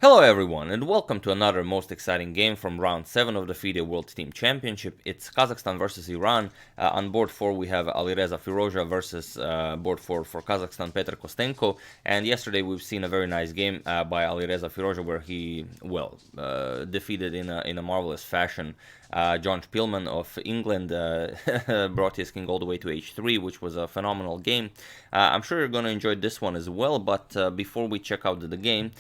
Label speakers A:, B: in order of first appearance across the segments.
A: Hello everyone and welcome to another most exciting game from round 7 of the FIDE World Team Championship. It's Kazakhstan versus Iran. On board 4 we have Alireza Firouzja versus board 4 for Kazakhstan Petr Kostenko. And yesterday we've seen a very nice game by Alireza Firouzja where he, defeated in a marvelous fashion John Spielman of England. Brought his king all the way to h3, which was a phenomenal game. I'm sure you're going to enjoy this one as well, but before we check out the game,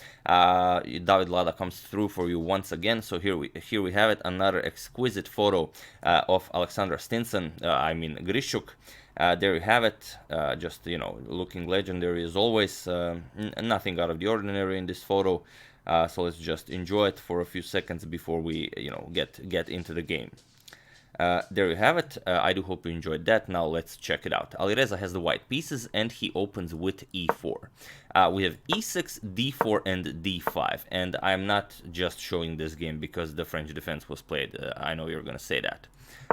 A: David Lada comes through for you once again. So here we have it, another exquisite photo of Alexander Stinson, Grishuk. There you have it, just looking legendary as always. Nothing out of the ordinary in this photo. So let's just enjoy it for a few seconds before we get into the game. There you have it. I do hope you enjoyed that. Now let's check it out. Alireza has the white pieces and he opens with e4. We have e6, d4 and d5, and I'm not just showing this game because the French defense was played. I know you're gonna say that.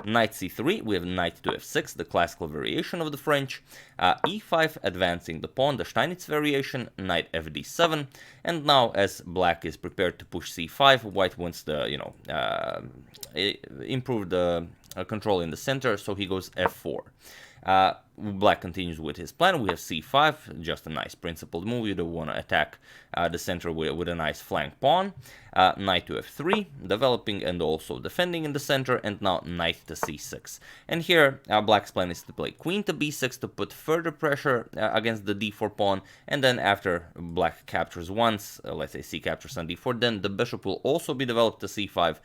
A: Knight c3, we have knight to f6, the classical variation of the French. e5, advancing the pawn, the Steinitz variation. Knight fd7, and now as black is prepared to push c5, white wants the improve the control in the center, so he goes f4. Black continues with his plan. We have c5, just a nice principled move. You don't want to attack the center with a nice flank pawn. Knight to f3, developing and also defending in the center, and now knight to c6. And here, black's plan is to play queen to b6 to put further pressure against the d4 pawn, and then after black captures once, let's say c captures on d4, then the bishop will also be developed to c5.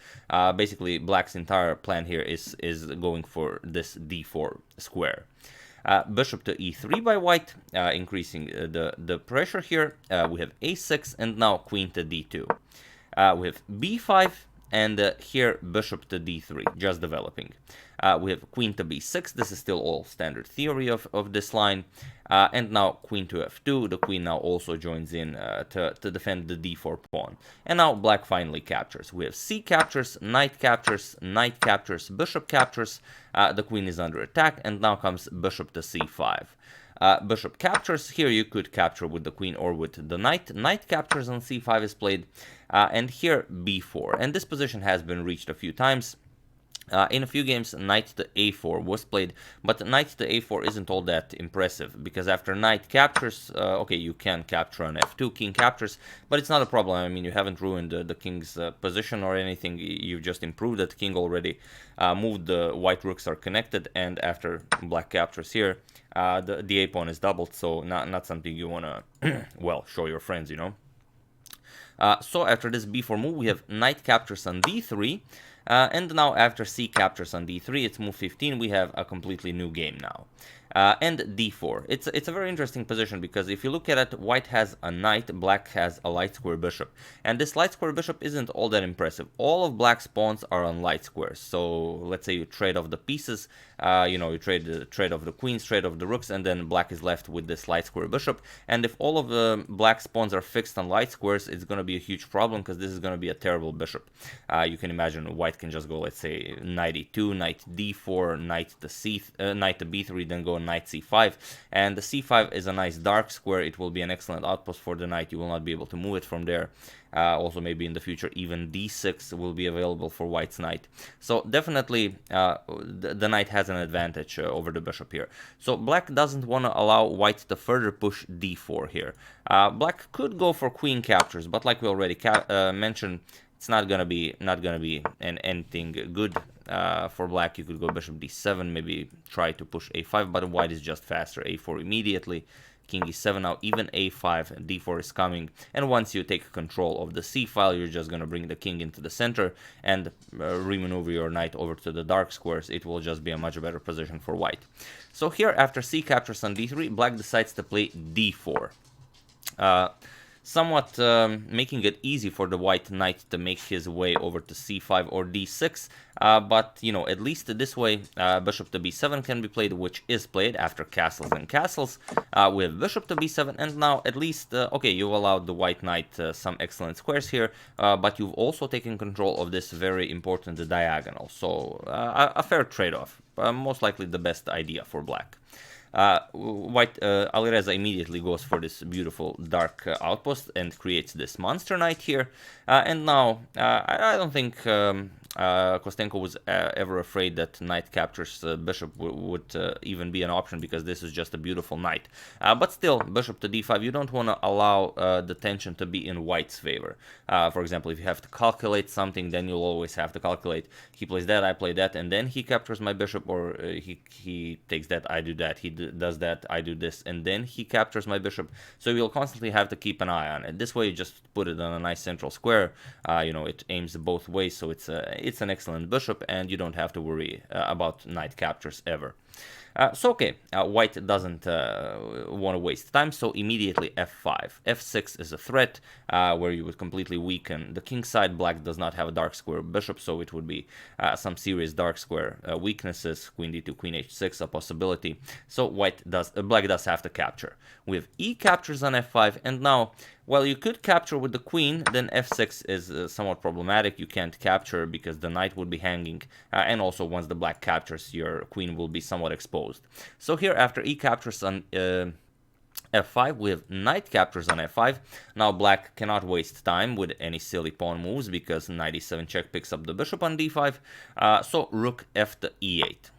A: Basically, black's entire plan here is going for this d4 square. Bishop to e3 by white, increasing the pressure here. We have a6 and now queen to d2. We have b5 and here bishop to d3, just developing. We have queen to b6, this is still all standard theory of this line. And now queen to f2, the queen now also joins in to defend the d4 pawn. And now black finally captures. We have c captures, knight captures, bishop captures, the queen is under attack, and now comes bishop to c5. Bishop captures, here you could capture with the queen or with the knight. Knight captures on c5 is played, and here b4. And this position has been reached a few times. In a few games, knight to a4 was played, but knight to a4 isn't all that impressive, because after knight captures, okay, you can capture on f2, king captures, but it's not a problem. I mean, you haven't ruined the king's position or anything, you've just improved that king already, moved the white rooks are connected, and after black captures here, the a pawn is doubled, so not something you want to, well, show your friends, So after this b4 move, we have knight captures on d3, and now after c captures on d3, it's move 15, we have a completely new game now. And d4. It's a very interesting position, because if you look at it, white has a knight, black has a light square bishop. And this light square bishop isn't all that impressive. All of black's pawns are on light squares. So let's say you trade off the pieces, you trade off the queens, trade off the rooks, and then black is left with this light square bishop. And if all of the black's pawns are fixed on light squares, it's going to be a huge problem, because this is going to be a terrible bishop. You can imagine white can just go, let's say, knight e2, knight d4, knight to b3, then go knight c5, and the c5 is a nice dark square. It will be an excellent outpost for the knight. You will not be able to move it from there. Also, maybe in the future, even d6 will be available for white's knight. So definitely, the knight has an advantage over the bishop here. So black doesn't want to allow white to further push d4 here. Black could go for queen captures, but like we already mentioned, it's not gonna be anything good for black. You could go bishop d7, maybe try to push a5, but white is just faster. a4 immediately, king e7, now even a5, and d4 is coming. And once you take control of the c file, you're just gonna bring the king into the center and remaneuver your knight over to the dark squares. It will just be a much better position for white. So here, after c captures on d3, black decides to play d4. Somewhat making it easy for the white knight to make his way over to c5 or d6, but at least this way bishop to b7 can be played, which is played after castles and castles. We have bishop to b7, and now at least okay, you've allowed the white knight some excellent squares here, but you've also taken control of this very important diagonal, so a fair trade-off, most likely the best idea for black. Alireza immediately goes for this beautiful dark outpost and creates this monster knight here. And now, I don't think Kostenko was ever afraid that knight captures bishop would even be an option, because this is just a beautiful knight. But still, bishop to d5, you don't want to allow the tension to be in white's favor. For example, if you have to calculate something, then you'll always have to calculate, he plays that, I play that, and then he captures my bishop, or he takes that, I do that, he does that, I do this, and then he captures my bishop. So you'll constantly have to keep an eye on it. This way you just put it on a nice central square. You know, it aims both ways, so it's an excellent bishop, and you don't have to worry about knight captures ever. So okay, white doesn't want to waste time, so immediately f5. f6 is a threat where you would completely weaken the king side. Black does not have a dark square bishop, so it would be some serious dark square weaknesses. Queen d2, queen h6 a possibility. So black does have to capture. We have e captures on f5, and now, well, you could capture with the queen, then f6 is somewhat problematic. You can't capture because the knight would be hanging, and also once the black captures, your queen will be somewhat exposed. So here, after e captures on f5, we have knight captures on f5. Now black cannot waste time with any silly pawn moves, because knight e7 check picks up the bishop on d5. So rook f to e8.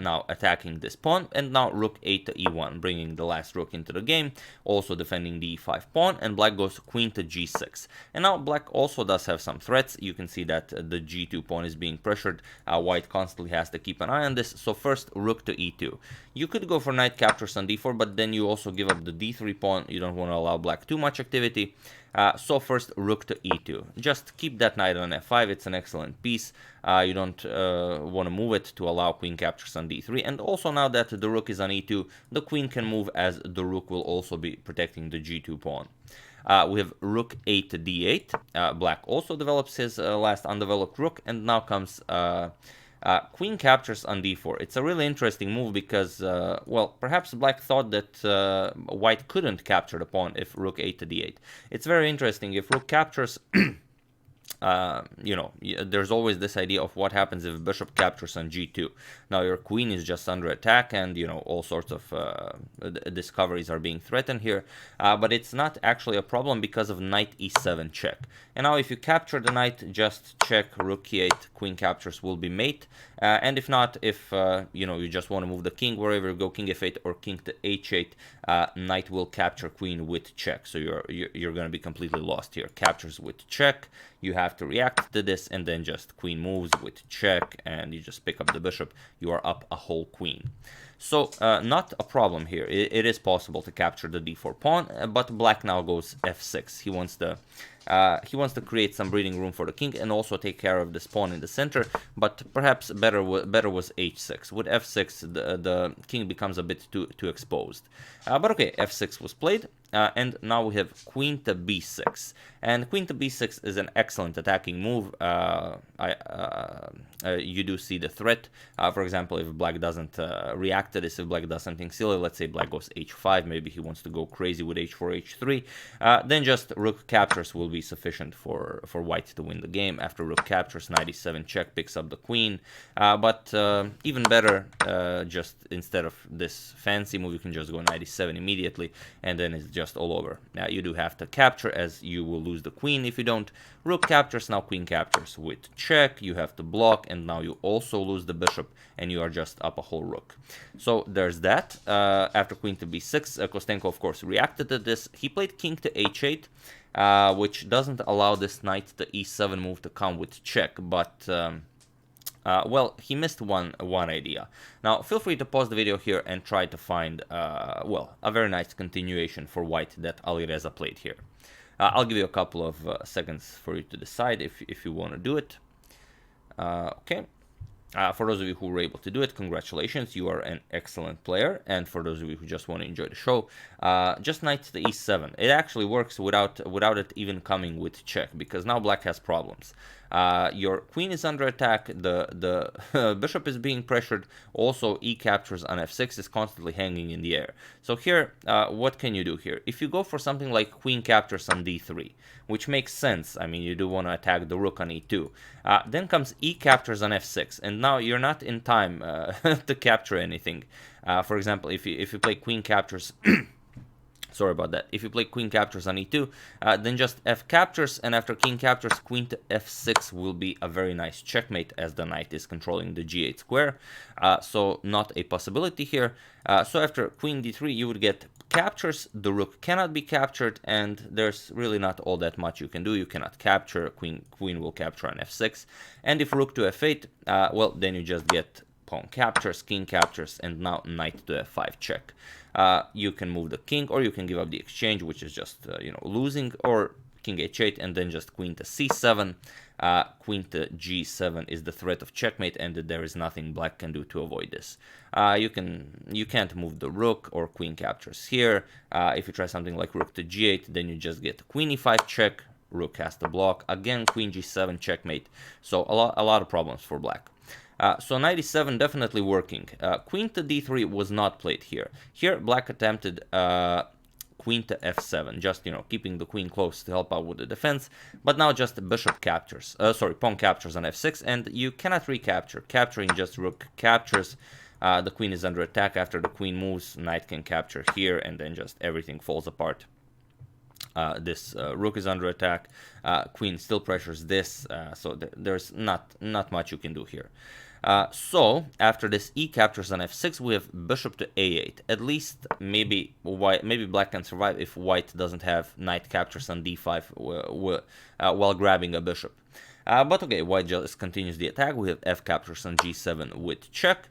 A: Now attacking this pawn, and now rook 8 to e1, bringing the last rook into the game, also defending the e5 pawn, and black goes queen to g6. And now black also does have some threats. You can see that the g2 pawn is being pressured. White constantly has to keep an eye on this. So first, rook to e2. You could go for knight captures on d4, but then you also give up the d3 pawn. You don't want to allow black too much activity. So first, rook to e2. Just keep that knight on f5. It's an excellent piece. You don't want to move it to allow queen captures on d3. And also, now that the rook is on e2, the queen can move, as the rook will also be protecting the g2 pawn. We have rook 8 to d8. Black also develops his last undeveloped rook, and now comes queen captures on d4. It's a really interesting move because, well, perhaps black thought that white couldn't capture the pawn if rook 8 to d8. It's very interesting. If rook captures, you know, there's always this idea of what happens if bishop captures on g2. Now your queen is just under attack, and, you know, all sorts of discoveries are being threatened here. But it's not actually a problem because of knight e7 check. And now if you capture the knight, just check rook e8, queen captures will be mate. And if not, if you know, you just want to move the king wherever you go, king f8 or king to h8, knight will capture queen with check. So you're going to be completely lost here. Captures with check. You have to react to this, and then just queen moves with check, and you just pick up the bishop. You are up a whole queen. So not a problem here. It is possible to capture the d4 pawn, but black now goes f6. He wants to create some breathing room for the king and also take care of this pawn in the center. But perhaps better was h6. With f6, the king becomes a bit too exposed. But okay, f6 was played. And now we have queen to b6, and queen to b6 is an excellent attacking move. You do see the threat. For example, if black doesn't react to this, if black does something silly, let's say black goes h5, maybe he wants to go crazy with h4, h3, then just rook captures will be sufficient for white to win the game. After rook captures, knight e7 check picks up the queen, but even better, just instead of this fancy move, you can just go knight e7 immediately, and then it's just all over. Now you do have to capture, as you will lose the queen if you don't. Rook captures, now queen captures with check. You have to block, and now you also lose the bishop, and you are just up a whole rook. So there's that. After queen to b6, Kostenko, of course, reacted to this. He played king to h8, which doesn't allow this knight to e7 move to come with check, but well, he missed one idea. Now, feel free to pause the video here and try to find, well, a very nice continuation for white that Alireza played here. I'll give you a couple of seconds for you to decide if you want to do it. Okay. For those of you who were able to do it, congratulations, you are an excellent player. And for those of you who just want to enjoy the show, just knight to e7. It actually works without it even coming with check, because now black has problems. Your queen is under attack, the bishop is being pressured, also e captures on f6 is constantly hanging in the air. So here, what can you do here? If you go for something like queen captures on d3, which makes sense, I mean, you do want to attack the rook on e2, then comes e captures on f6, and now you're not in time to capture anything. For example, if you play queen captures sorry about that. If you play queen captures on e2, then just f captures, and after king captures, queen to f6 will be a very nice checkmate, as the knight is controlling the g8 square. So not a possibility here. So after queen d3, you would get captures, the rook cannot be captured, and there's really not all that much you can do. You cannot capture, queen will capture on f6, and if rook to f8, well, then you just get pawn captures, king captures, and now knight to f5 check. You can move the king, or you can give up the exchange, which is just losing, or king h8 and then just queen to c7. Queen to g7 is the threat of checkmate, and there is nothing black can do to avoid this. You can't move the rook, or queen captures here. If you try something like rook to g8, then you just get queen e5 check, rook has to block, again queen g7 checkmate. So a lot of problems for black. So knight e7 definitely working. Queen to d3 was not played here. Here black attempted queen to f7, just keeping the queen close to help out with the defense. But now just bishop captures, pawn captures on f6, and you cannot recapture. Capturing just rook captures. The queen is under attack. After the queen moves, knight can capture here, and then just everything falls apart. This rook is under attack. Queen still pressures this, so there's not much you can do here. So after this e captures on f6, we have bishop to a8. At least maybe black can survive if white doesn't have knight captures on d5 while grabbing a bishop. But okay, white just continues the attack. We have f captures on g7 with check.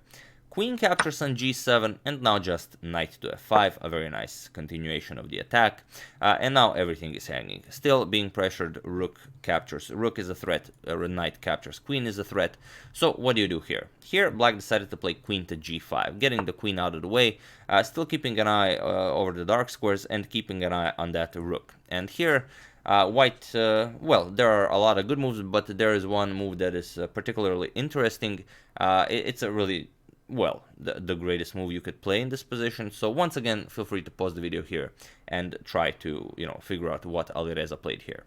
A: Queen captures on g7, and now just knight to f5, a very nice continuation of the attack. And now everything is hanging. Still being pressured, rook captures. Rook is a threat, knight captures. Queen is a threat. So what do you do here? Here, black decided to play queen to g5, getting the queen out of the way, still keeping an eye over the dark squares, and keeping an eye on that rook. And here, white, well, there are a lot of good moves, but there is one move that is particularly interesting. It's a really... well, the greatest move you could play in this position. So once again, feel free to pause the video here and try to, figure out what Alireza played here.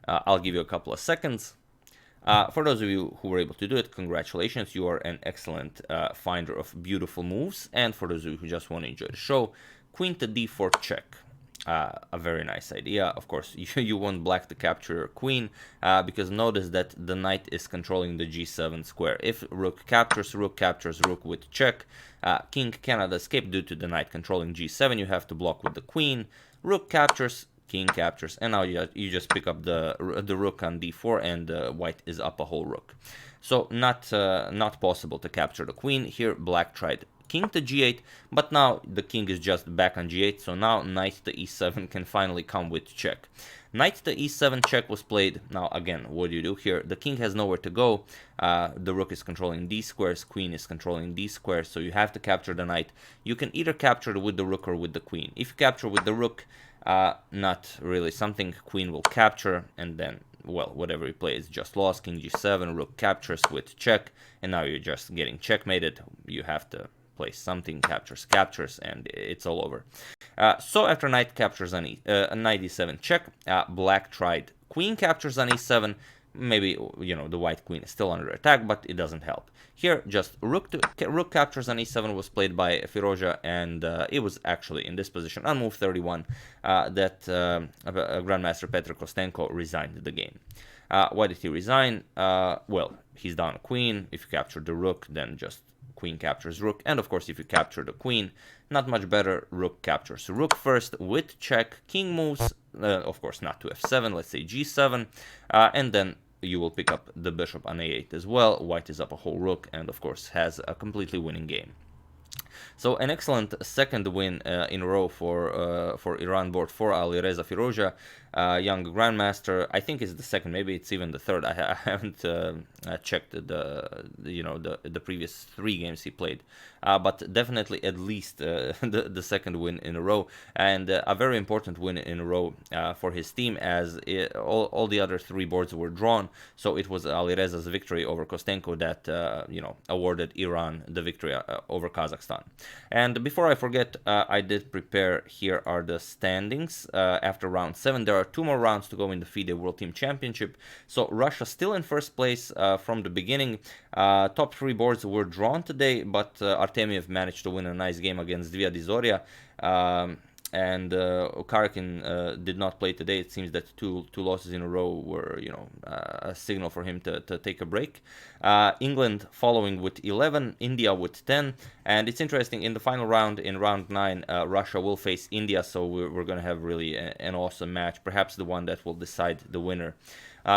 A: I'll give you a couple of seconds. For those of you who were able to do it, congratulations. You are an excellent finder of beautiful moves. And for those of you who just want to enjoy the show, queen to d4 check. A very nice idea. Of course, you want black to capture your queen, because notice that the knight is controlling the g7 square. If rook captures rook with check, king cannot escape due to the knight controlling g7. You have to block with the queen. Rook captures, king captures, and now you just pick up the rook on d4, and white is up a whole rook. So not possible to capture the queen. Here black tried king to g8, but now the king is just back on g8, so now knight to e7 can finally come with check. Knight to e7 check was played. Now again, what do you do here? The king has nowhere to go. The rook is controlling d squares, queen is controlling d squares, so you have to capture the knight. You can either capture with the rook or with the queen. If you capture with the rook, not really something. Queen will capture, and then, well, whatever you play is just lost. King g7, rook captures with check, and now you're just getting checkmated. You have to play something, captures, and it's all over. So after knight captures on knight e7 check, black tried queen captures on e7. Maybe, the white queen is still under attack, but it doesn't help. Here, just rook captures on e7 was played by Firouzja, and it was actually in this position on move 31 that Grandmaster Petr Kostenko resigned the game. Why did he resign? Well, he's down a queen. If you capture the rook, then just queen captures rook, and of course if you capture the queen, not much better. Rook captures rook first with check, king moves, of course not to f7, let's say g7, and then you will pick up the bishop on a8 as well. White is up a whole rook, and of course has a completely winning game. So an excellent second win in a row for Iran board for Alireza Firouzja, young grandmaster. I think it's the second, maybe it's even the third. I haven't checked the previous 3 games he played. but definitely at least the second win in a row, and a very important win in a row for his team, as all the other 3 boards were drawn. So it was Alireza's victory over Kostenko that awarded Iran the victory over Kazakhstan. And before I forget, I did prepare, here are the standings after round 7. There are 2 more rounds to go in the FIDE World Team Championship. So Russia still in first place from the beginning. Top 3 boards were drawn today, but Artemiev managed to win a nice game against Zviadizoria. And Karakin did not play today. It seems that two losses in a row were, a signal for him to take a break. England following with 11, India with 10, and it's interesting, in the final round, in round 9, Russia will face India, so we're going to have really an awesome match, perhaps the one that will decide the winner.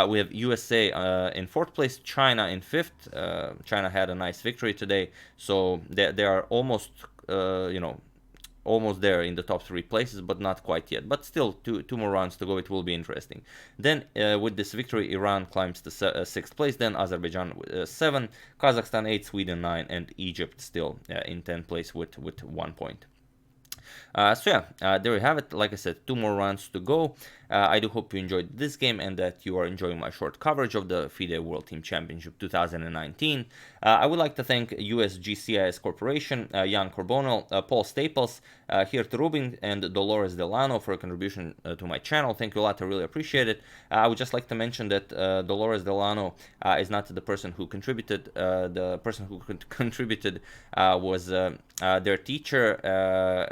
A: We have USA in 4th place, China in 5th. China had a nice victory today, so they are almost, almost there in the top 3 places, but not quite yet. But still, two more rounds to go. It will be interesting. Then, with this victory, Iran climbs to 6th place. Then Azerbaijan 7, Kazakhstan 8, Sweden 9, and Egypt still in 10th place with 1 point. There you have it. Like I said, 2 more rounds to go. I do hope you enjoyed this game and that you are enjoying my short coverage of the FIDE World Team Championship 2019. I would like to thank USGCIS Corporation, Jan Corbonel, Paul Staples, Hirt Rubin, and Dolores Delano for a contribution to my channel. Thank you a lot. I really appreciate it. I would just like to mention that Dolores Delano is not the person who contributed. The person who contributed was their teacher.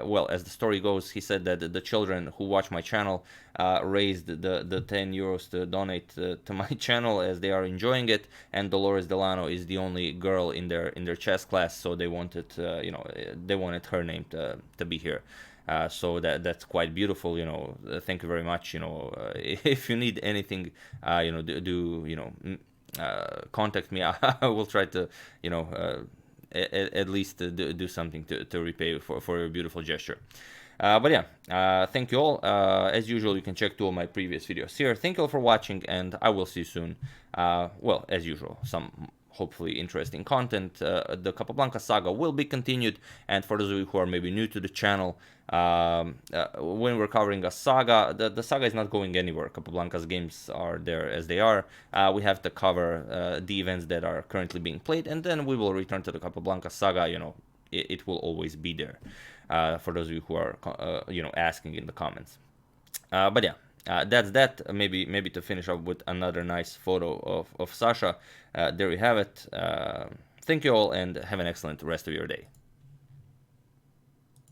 A: Well, as the story goes, he said that the children who watch my channel raised the 10 euros to donate to my channel, as they are enjoying it, and Dolores Delano is the only girl in their chess class, so they wanted they wanted her name to be here. So that's quite beautiful. Thank you very much. If you need anything, contact me. I will try to at least do something to repay for your beautiful gesture. But yeah, thank you all. As usual, you can check 2 of my previous videos here. Thank you all for watching, and I will see you soon. Well, as usual, some hopefully interesting content. The Capablanca saga will be continued, and for those of you who are maybe new to the channel, when we're covering a saga, the saga is not going anywhere. Capablanca's games are there as they are. We have to cover the events that are currently being played, and then we will return to the Capablanca saga. It will always be there. For those of you who are asking in the comments. But yeah, that's that. Maybe to finish up with another nice photo of Sasha. There you have it. Thank you all, and have an excellent rest of your day.